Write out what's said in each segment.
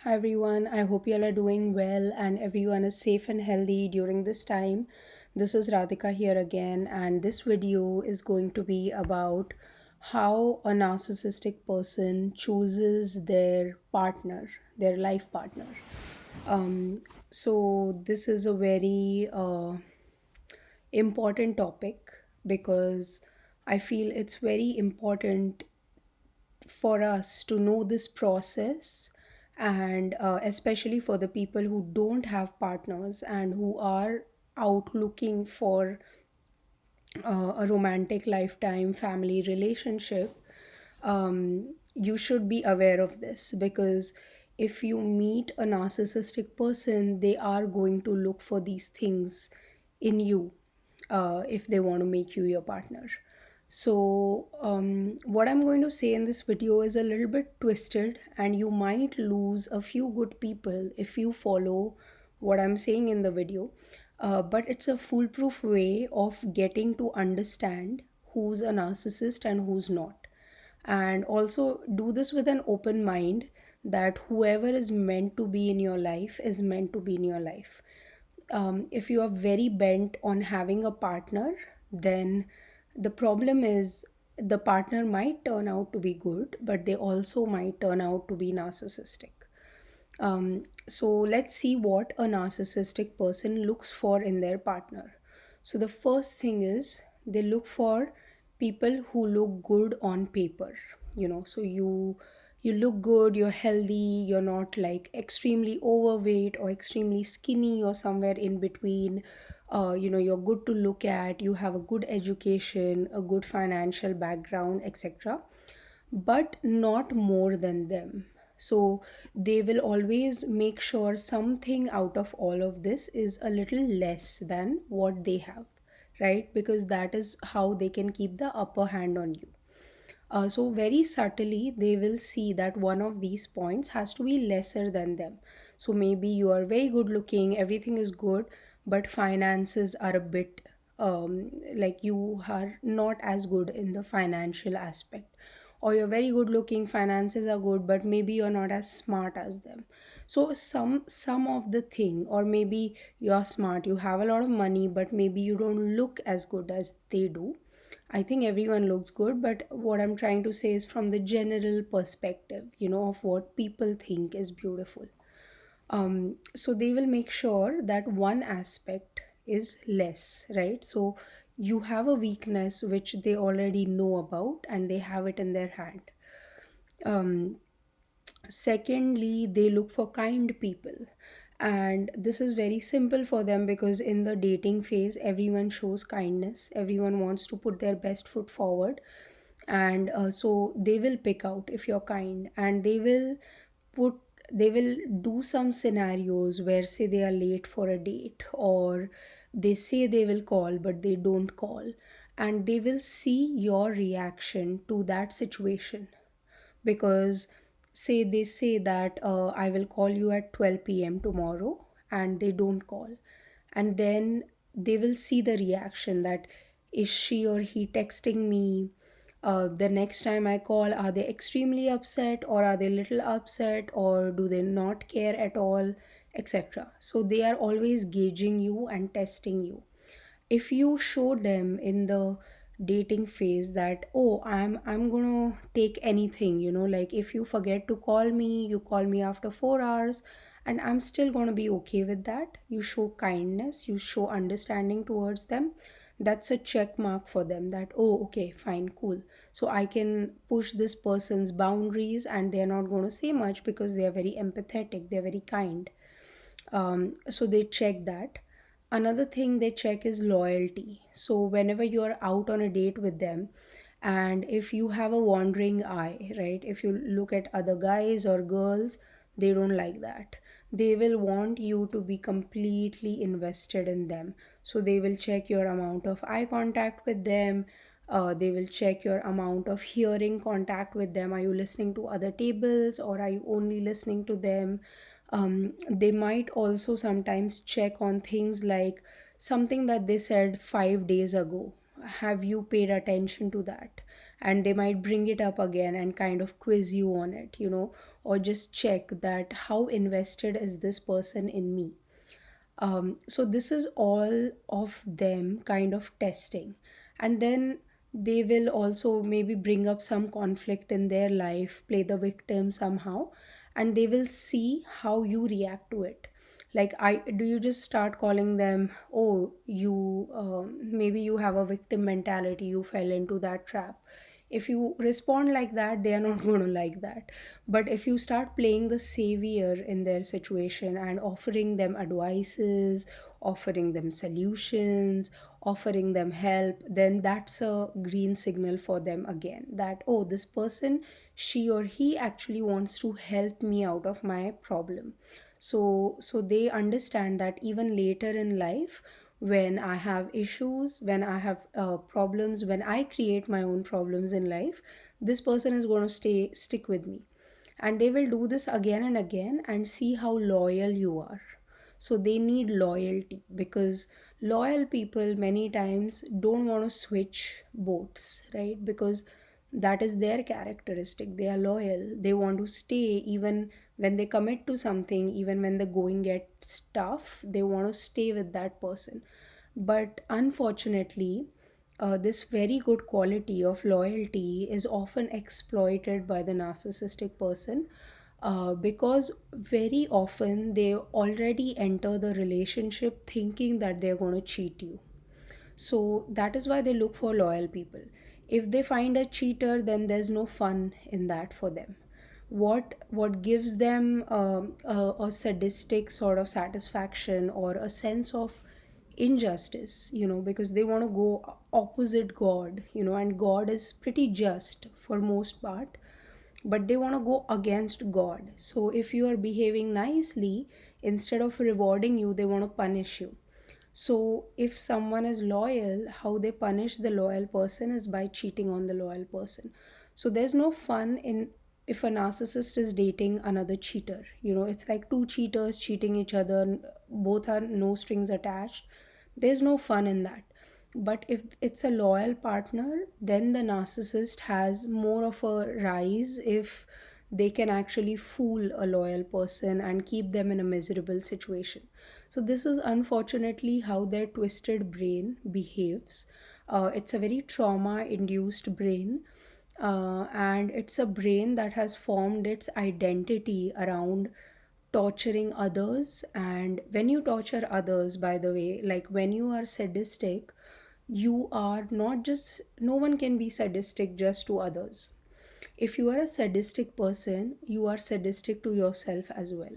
Hi everyone, I hope you all are doing well and everyone is safe and healthy during this time. This is Radhika here again, and this video is going to be about how a narcissistic person chooses their partner, their life partner. Um, this is a very important topic because I feel it's very important for us to know this process, and especially for the people who don't have partners and who are out looking for a romantic lifetime family relationship. You should be aware of this because if you meet a narcissistic person, they are going to look for these things in you if they want to make you your partner. What I'm going to say in this video is a little bit twisted, and you might lose a few good people if you follow what I'm saying in the video. But it's a foolproof way of getting to understand who's a narcissist and who's not. And also do this with an open mind that whoever is meant to be in your life is meant to be in your life. If you are very bent on having a partner, then the problem is the partner might turn out to be good, but they also might turn out to be narcissistic. So let's see what a narcissistic person looks for in their partner. So the first thing is they look for people who look good on paper. So you look good, you're healthy, you're not like extremely overweight or extremely skinny or somewhere in between. You're good to look at, you have a good education, a good financial background, etc., but not more than them. So they will always make sure something out of all of this is a little less than what they have, right? Because that is how they can keep the upper hand on you. So very subtly, they will see that one of these points has to be lesser than them. So maybe you are very good looking, everything is good, but finances are a bit like you are not as good in the financial aspect. Or you're very good looking, finances are good, but maybe you're not as smart as them. So some of the thing, or maybe you're smart, you have a lot of money, but maybe you don't look as good as they do. I think everyone looks good, but what I'm trying to say is from the general perspective, of what people think is beautiful. So they will make sure that one aspect is less, right? So you have a weakness which they already know about and they have it in their hand. Um, Secondly, they look for kind people. And this is very simple for them because in the dating phase, everyone shows kindness, everyone wants to put their best foot forward. And so they will pick out if you're kind, and put they will do some scenarios where, say, they are late for a date, or they say they will call but they don't call, and they will see your reaction to that situation. Because say they say that I will call you at 12 p.m. tomorrow, and they don't call, and then they will see the reaction that is she or he texting me. The next time I call, are they extremely upset, or are they little upset, or do they not care at all, etc. So they are always gauging you and testing you. If you show them in the dating phase that, oh, I'm gonna take anything, like if you forget to call me, you call me after 4 hours, and I'm still gonna be okay with that, you show kindness, you show understanding towards them. That's a check mark for them that, oh, okay, fine, cool. So I can push this person's boundaries, and they're not going to say much because they are very empathetic, they're very kind. So they check that. Another thing they check is loyalty. So whenever you're out on a date with them, and if you have a wandering eye, right, if you look at other guys or girls, they don't like that. They will want you to be completely invested in them. So they will check your amount of eye contact with them. They will check your amount of hearing contact with them. Are you listening to other tables, or are you only listening to them? They might also sometimes check on things like something that they said 5 days ago. Have you paid attention to that? And they might bring it up again and kind of quiz you on it. or just check that how invested is this person in me. So this is all of them kind of testing, and then they will also maybe bring up some conflict in their life, play the victim somehow, and they will see how you react to it. Like, I do you just start calling them, oh, you maybe you have a victim mentality, you fell into that trap. If you respond like that, they are not going to like that. But if you start playing the savior in their situation and offering them advices, offering them solutions, offering them help, then that's a green signal for them again, that, oh, this person, she or he actually wants to help me out of my problem. So they understand that even later in life, when I have issues, when I have problems, when I create my own problems in life, this person is going to stick with me, and they will do this again and again and see how loyal you are. So they need loyalty, because loyal people many times don't want to switch boats, right? Because that is their characteristic. They are loyal, they want to stay even when they commit to something, even when the going gets tough, they want to stay with that person. But unfortunately, this very good quality of loyalty is often exploited by the narcissistic person, because very often they already enter the relationship thinking that they're going to cheat you. So that is why they look for loyal people. If they find a cheater, then there's no fun in that for them. What gives them a sadistic sort of satisfaction or a sense of injustice, because they want to go opposite God, and God is pretty just for most part, but they want to go against God. So if you are behaving nicely, instead of rewarding you, they want to punish you. So, if someone is loyal, how they punish the loyal person is by cheating on the loyal person. So, there's no fun in if a narcissist is dating another cheater. It's like two cheaters cheating each other, both are no strings attached. There's no fun in that. But if it's a loyal partner, then the narcissist has more of a rise if they can actually fool a loyal person and keep them in a miserable situation. So, this is unfortunately how their twisted brain behaves. It's a very trauma induced brain, and it's a brain that has formed its identity around torturing others. And when you torture others, by the way, like when you are sadistic, you are not just, no one can be sadistic just to others. If you are a sadistic person, you are sadistic to yourself as well.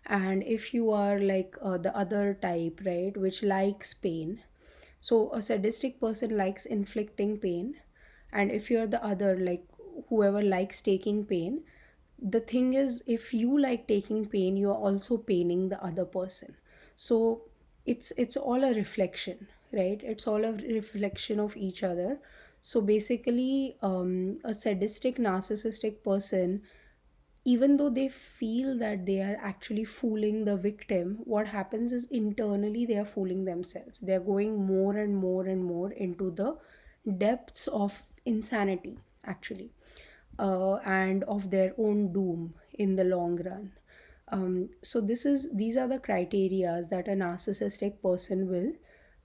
And if you are like the other type, right, which likes pain, so a sadistic person likes inflicting pain. And if you're the other, like whoever likes taking pain, the thing is, if you like taking pain, you're also paining the other person. So it's all a reflection, right? It's all a reflection of each other. So basically, a sadistic narcissistic person, even though they feel that they are actually fooling the victim, what happens is internally they are fooling themselves. They are going more and more and more into the depths of insanity, actually, and of their own doom in the long run. So these are the criterias that a narcissistic person will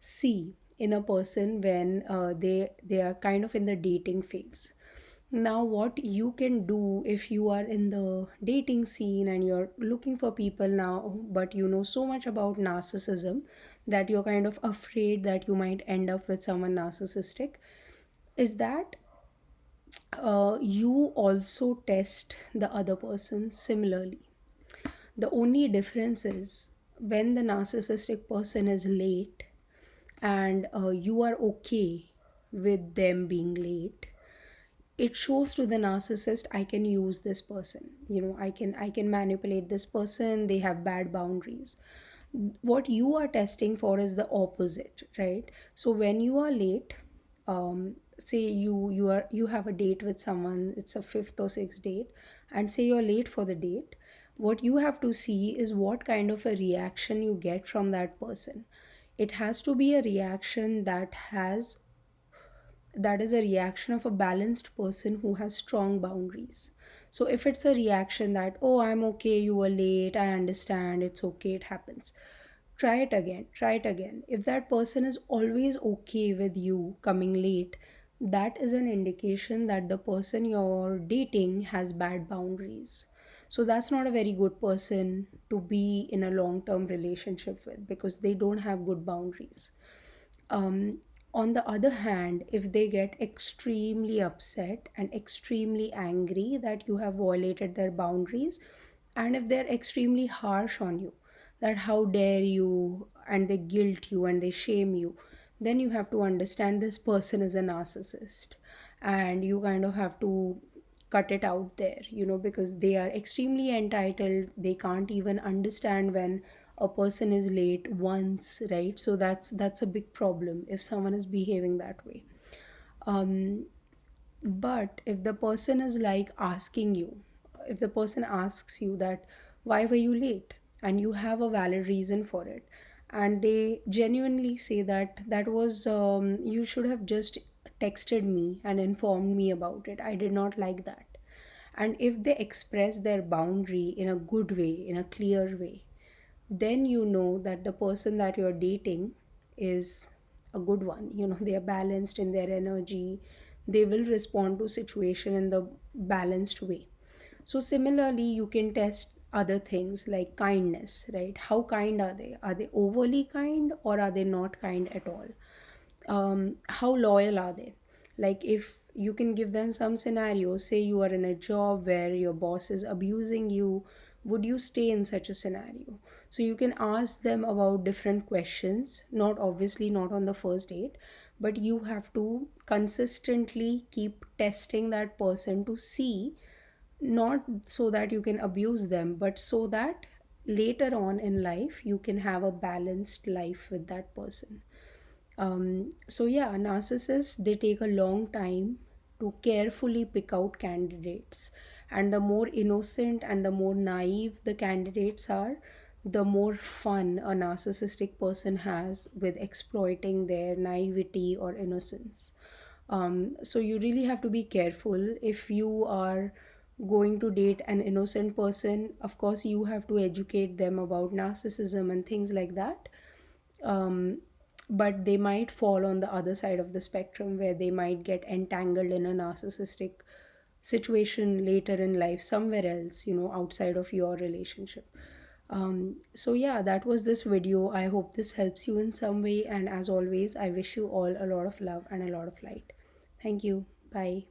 see in a person when they are kind of in the dating phase. Now, what you can do if you are in the dating scene and you're looking for people now, but you know so much about narcissism that you're kind of afraid that you might end up with someone narcissistic, is that you also test the other person similarly. The only difference is when the narcissistic person is late and you are okay with them being late, it shows to the narcissist, I can use this person, I can manipulate this person, they have bad boundaries. What you are testing for is the opposite, right? So when you are late, say you have a date with someone, it's a fifth or sixth date, and say you're late for the date, what you have to see is what kind of a reaction you get from that person. It has to be a reaction that is a reaction of a balanced person who has strong boundaries. So if it's a reaction that, oh, I'm okay, you were late, I understand, it's okay, it happens, try it again, try it again. If that person is always okay with you coming late, that is an indication that the person you're dating has bad boundaries. So that's not a very good person to be in a long term relationship with, because they don't have good boundaries. um, on the other hand, if they get extremely upset and extremely angry that you have violated their boundaries, and if they're extremely harsh on you, that how dare you, and they guilt you and they shame you, then you have to understand this person is a narcissist, and you kind of have to cut it out there, because they are extremely entitled. They can't even understand when a person is late once, right? So that's a big problem if someone is behaving that way. um but if the person is like asking you, if the person asks you that why were you late, and you have a valid reason for it, and they genuinely say that that was, you should have just texted me and informed me about it, I did not like that, and if they express their boundary in a good way, in a clear way, then you know that the person that you're dating is a good one. They are balanced in their energy, they will respond to situation in the balanced way. So similarly, you can test other things like kindness, right? How kind are they? Are they overly kind, or are they not kind at all? How loyal are they? Like, if you can give them some scenarios, say you are in a job where your boss is abusing you, would you stay in such a scenario? So you can ask them about different questions, not obviously not on the first date, but you have to consistently keep testing that person to see, not so that you can abuse them, but so that later on in life you can have a balanced life with that person. So yeah, narcissists, they take a long time to carefully pick out candidates, and the more innocent and the more naive the candidates are, the more fun a narcissistic person has with exploiting their naivety or innocence. So you really have to be careful if you are going to date an innocent person. Of course, you have to educate them about narcissism and things like that. um, but they might fall on the other side of the spectrum, where they might get entangled in a narcissistic situation later in life somewhere else, outside of your relationship. So yeah, that was this video. I hope this helps you in some way, and as always, I wish you all a lot of love and a lot of light. Thank you. Bye.